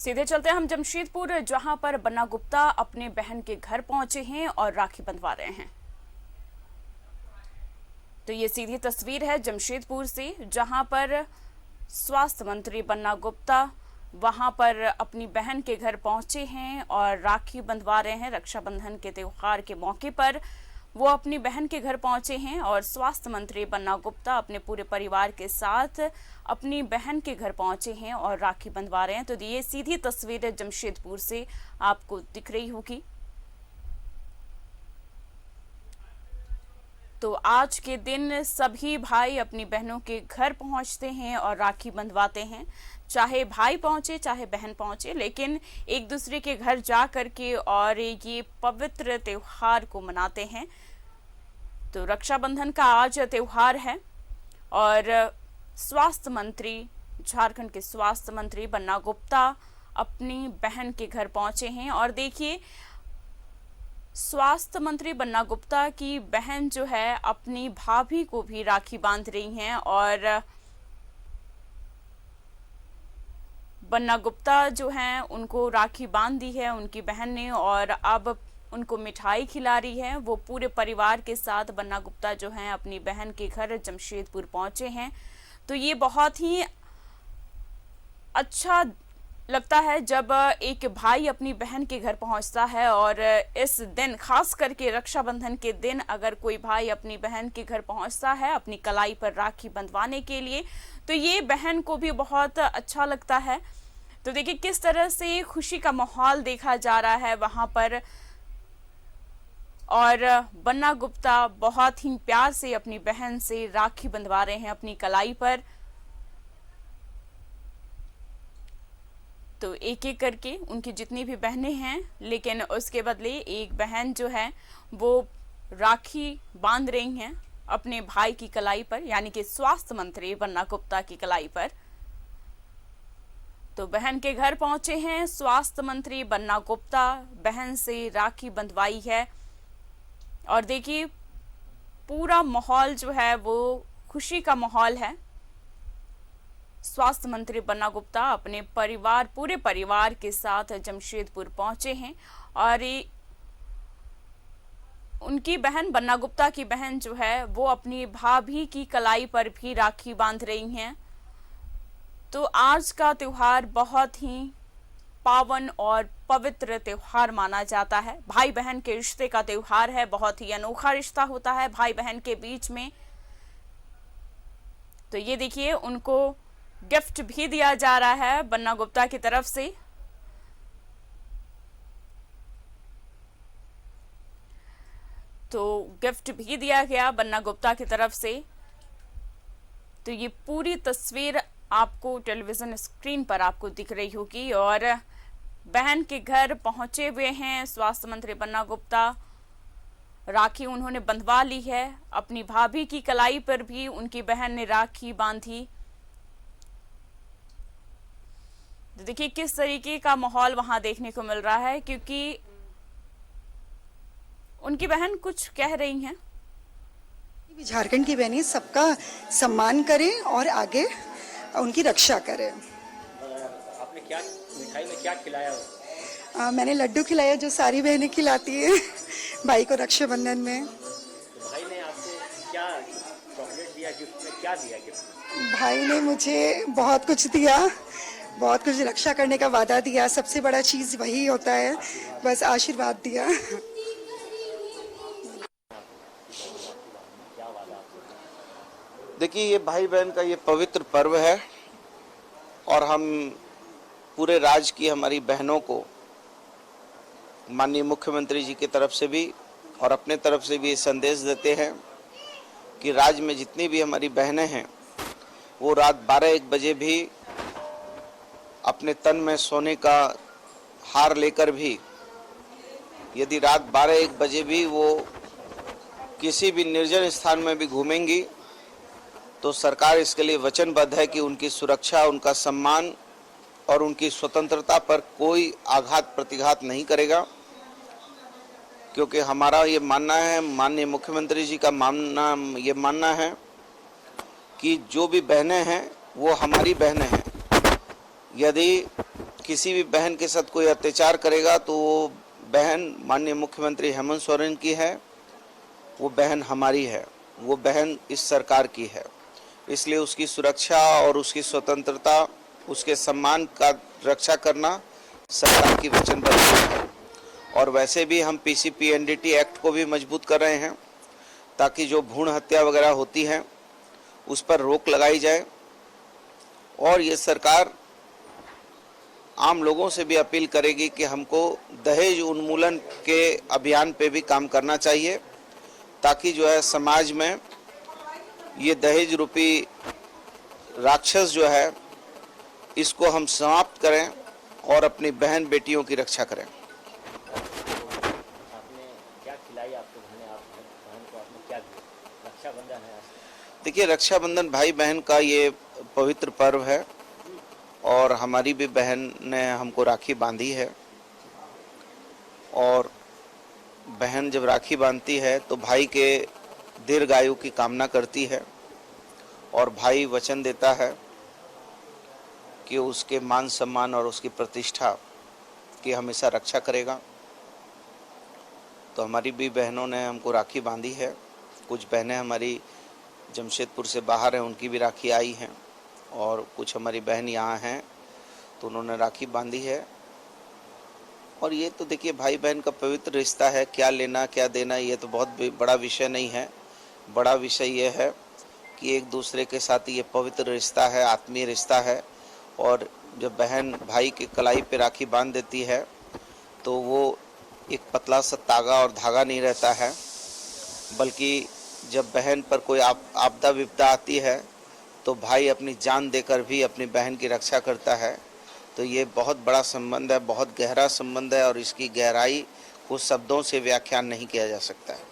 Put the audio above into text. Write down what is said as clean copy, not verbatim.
सीधे चलते हैं हम जमशेदपुर, जहां पर बन्ना गुप्ता अपने बहन के घर पहुंचे हैं और राखी बंधवा रहे हैं। तो ये सीधी तस्वीर है जमशेदपुर से, जहां पर स्वास्थ्य मंत्री बन्ना गुप्ता वहां पर अपनी बहन के घर पहुंचे हैं और राखी बंधवा रहे हैं। रक्षाबंधन के त्योहार के मौके पर वो अपनी बहन के घर पहुंचे हैं और स्वास्थ्य मंत्री बन्ना गुप्ता अपने पूरे परिवार के साथ अपनी बहन के घर पहुंचे हैं और राखी बंधवा रहे हैं। तो ये सीधी तस्वीर जमशेदपुर से आपको दिख रही होगी। तो आज के दिन सभी भाई अपनी बहनों के घर पहुंचते हैं और राखी बंधवाते हैं। चाहे भाई पहुंचे चाहे बहन पहुंचे, लेकिन एक दूसरे के घर जा करके और ये पवित्र त्योहार को मनाते हैं। तो रक्षाबंधन का आज त्योहार है और स्वास्थ्य मंत्री, झारखंड के स्वास्थ्य मंत्री बन्ना गुप्ता अपनी बहन के घर पहुंचे हैं। और देखिए, स्वास्थ्य मंत्री बन्ना गुप्ता की बहन जो है अपनी भाभी को भी राखी बांध रही हैं और बन्ना गुप्ता जो हैं उनको राखी बांध दी है उनकी बहन ने और अब उनको मिठाई खिला रही है। वो पूरे परिवार के साथ बन्ना गुप्ता जो हैं अपनी बहन के घर जमशेदपुर पहुंचे हैं। तो ये बहुत ही अच्छा लगता है जब एक भाई अपनी बहन के घर पहुंचता है। और इस दिन, खास करके रक्षाबंधन के दिन, अगर कोई भाई अपनी बहन के घर पहुंचता है अपनी कलाई पर राखी बंधवाने के लिए, तो ये बहन को भी बहुत अच्छा लगता है। तो देखिए किस तरह से खुशी का माहौल देखा जा रहा है वहां पर। और बन्ना गुप्ता बहुत ही प्यार से अपनी बहन से राखी बंधवा रहे हैं अपनी कलाई पर। तो एक एक करके उनकी जितनी भी बहनें हैं, लेकिन उसके बदले एक बहन जो है वो राखी बांध रही हैं अपने भाई की कलाई पर, यानी कि स्वास्थ्य मंत्री बन्ना गुप्ता की कलाई पर। तो बहन के घर पहुंचे हैं स्वास्थ्य मंत्री बन्ना गुप्ता, बहन से राखी बंधवाई है। और देखिए पूरा माहौल जो है वो खुशी का माहौल है। स्वास्थ्य मंत्री बन्ना गुप्ता अपने परिवार, पूरे परिवार के साथ जमशेदपुर पहुंचे हैं और उनकी बहन, बन्ना गुप्ता की बहन जो है वो अपनी भाभी की कलाई पर भी राखी बांध रही हैं। तो आज का त्योहार बहुत ही पावन और पवित्र त्योहार माना जाता है। भाई बहन के रिश्ते का त्योहार है, बहुत ही अनोखा रिश्ता होता है भाई बहन के बीच में। तो ये देखिए उनको गिफ्ट भी दिया जा रहा है बन्ना गुप्ता की तरफ से। तो गिफ्ट भी दिया गया बन्ना गुप्ता की तरफ से। तो ये पूरी तस्वीर आपको टेलीविजन स्क्रीन पर आपको दिख रही होगी। और बहन के घर पहुंचे हुए हैं स्वास्थ्य मंत्री बन्ना गुप्ता। राखी उन्होंने बंधवा ली है, अपनी भाभी की कलाई पर भी उनकी बहन ने राखी बांधी। तो देखिए किस तरीके का माहौल वहां देखने को मिल रहा है, क्योंकि उनकी बहन कुछ कह रही हैं। झारखंड की बहनें सबका सम्मान करें और आगे उनकी रक्षा करें। आपने क्या मिठाई में क्या खिलाया? मैंने लड्डू खिलाया जो सारी बहनें खिलाती है भाई को रक्षाबंधन में। तो भाई ने आपको क्या चॉकलेट दिया, गिफ्ट में क्या दिया गिफ्ट? भाई ने मुझे बहुत कुछ दिया, बहुत कुछ रक्षा करने का वादा दिया। सबसे बड़ा चीज़ वही होता है, बस आशीर्वाद दिया। देखिए, ये भाई बहन का ये पवित्र पर्व है और हम पूरे राज्य की हमारी बहनों को माननीय मुख्यमंत्री जी की तरफ से भी और अपने तरफ से भी ये संदेश देते हैं कि राज्य में जितनी भी हमारी बहनें हैं वो रात 12-1 बजे भी अपने तन में सोने का हार लेकर भी, यदि रात 12-1 बजे भी वो किसी भी निर्जन स्थान में भी घूमेंगी तो सरकार इसके लिए वचनबद्ध है कि उनकी सुरक्षा, उनका सम्मान और उनकी स्वतंत्रता पर कोई आघात प्रतिघात नहीं करेगा। क्योंकि हमारा ये मानना है, माननीय मुख्यमंत्री जी का ये मानना है कि जो भी बहनें हैं वो हमारी बहनें हैं। यदि किसी भी बहन के साथ कोई अत्याचार करेगा तो वो बहन माननीय मुख्यमंत्री हेमंत सोरेन की है, वो बहन हमारी है, वो बहन इस सरकार की है। इसलिए उसकी सुरक्षा और उसकी स्वतंत्रता, उसके सम्मान का रक्षा करना सरकार की वचनबद्धता है। और वैसे भी हम PCP-NDT एक्ट को भी मजबूत कर रहे हैं ताकि जो भ्रूण हत्या वगैरह होती है उस पर रोक लगाई जाए। और ये सरकार आम लोगों से भी अपील करेगी कि हमको दहेज उन्मूलन के अभियान पे भी काम करना चाहिए ताकि जो है समाज में ये दहेज रूपी राक्षस जो है इसको हम समाप्त करें और अपनी बहन बेटियों की रक्षा करें। आपने क्या खिलाई आपके बहन को आपने क्या दिया? रक्षाबंधन है आज। देखिए, रक्षाबंधन भाई बहन का ये पवित्र पर्व है और हमारी भी बहन ने हमको राखी बांधी है। और बहन जब राखी बांधती है तो भाई के दीर्घायु की कामना करती है और भाई वचन देता है कि उसके मान सम्मान और उसकी प्रतिष्ठा की हमेशा रक्षा करेगा। तो हमारी भी बहनों ने हमको राखी बांधी है। कुछ बहनें हमारी जमशेदपुर से बाहर हैं, उनकी भी राखी आई हैं, और कुछ हमारी बहन यहाँ हैं तो उन्होंने राखी बांधी है। और ये तो देखिए भाई बहन का पवित्र रिश्ता है, क्या लेना क्या देना ये तो बहुत बड़ा विषय नहीं है। बड़ा विषय ये है कि एक दूसरे के साथ ये पवित्र रिश्ता है, आत्मीय रिश्ता है। और जब बहन भाई के कलाई पे राखी बांध देती है तो वो एक पतला सा तागा और धागा नहीं रहता है, बल्कि जब बहन पर कोई आपदा विपदा आती है तो भाई अपनी जान देकर भी अपनी बहन की रक्षा करता है। तो ये बहुत बड़ा संबंध है, बहुत गहरा संबंध है और इसकी गहराई को शब्दों से व्याख्यान नहीं किया जा सकता है।